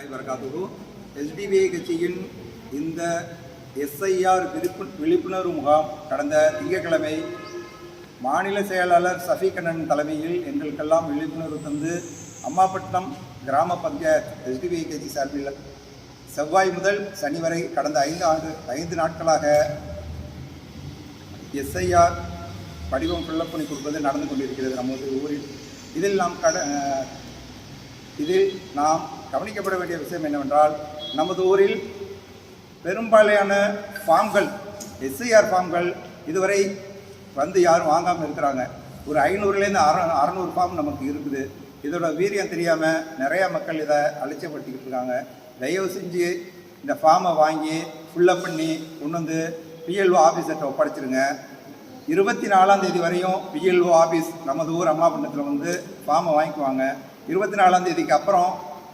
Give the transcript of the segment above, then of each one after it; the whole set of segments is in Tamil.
வரகாத்துகு எஸ்டிபிஐ கட்சியின் இந்த எஸ்ஐஆர் விழிப்புணர்வு முகாம் கடந்த திங்கட்கிழமை மாநில செயலாளர் சஃபிகண்ணன் தலைமையில் எங்களுக்கெல்லாம் விழிப்புணர்வு தந்து அம்மாபட்டினம் கிராம பஞ்சாயத் எஸ்டிபிஐ கட்சி சார்பில் செவ்வாய் முதல் சனி வரை கடந்த 5 நாட்களாக எஸ்ஐஆர் படிவம் ஃபில்லப் பண்ணி கொடுப்பது நடந்து கொண்டிருக்கிறது நமது ஊரில். இதில் நாம் கவனிக்கப்பட வேண்டிய விஷயம் என்னவென்றால், நமது ஊரில் பெரும்பாலான ஃபார்ம்கள் எஸ்ஐஆர் ஃபார்ம்கள் இதுவரை வந்து யாரும் வாங்காமல் இருக்கிறாங்க. ஒரு 500லேருந்து 600 ஃபார்ம் நமக்கு இருக்குது. இதோட வீரியம் தெரியாமல் நிறையா மக்கள் இதை அலட்சியப்படுத்திக்கிட்டு இருக்காங்க. தயவு செஞ்சு இந்த ஃபார்மை வாங்கி ஃபுல்லப் பண்ணி கொண்டு வந்து பிஎல்ஓ ஆஃபீஸர்கிட்ட ஒப்படைச்சிருங்க. 24ஆம் தேதி வரையும் பிஎல்ஓ ஆஃபீஸ் நமது ஊர் அம்மாபட்டினத்தில் வந்து ஃபார்மை வாங்கிக்குவாங்க. 24ஆம் தேதிக்கு அப்புறம்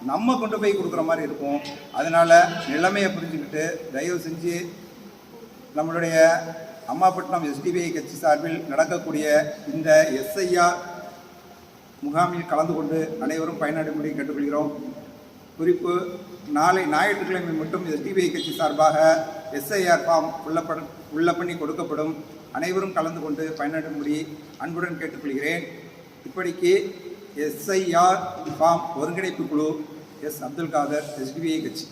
நம்ம கொண்டு போய் கொடுக்குற மாதிரி இருக்கும். அதனால் நிலைமையை புரிஞ்சுக்கிட்டு தயவு செஞ்சு நம்மளுடைய அம்மாபட்டினம் எஸ்டிபிஐ கட்சி சார்பில் நடக்கக்கூடிய இந்த எஸ்ஐஆர் முகாமில் கலந்து கொண்டு அனைவரும் பயனடைமுறை கேட்டுக்கொள்கிறோம். குறிப்பு, நாளை ஞாயிற்றுக்கிழமை மட்டும் எஸ்டிபிஐ கட்சி சார்பாக எஸ்ஐஆர் ஃபார்ம் உள்ள பண்ணி கொடுக்கப்படும். அனைவரும் கலந்து கொண்டு பயனடைமுறை அன்புடன் கேட்டுக்கொள்கிறேன். இப்படிக்கு எஸ்ஐஆர் ஃபார்ம் ஒருங்கிணைப்பு குழு எஸ். அப்துல் காதர், எஸ்டிபிஐ கட்சி.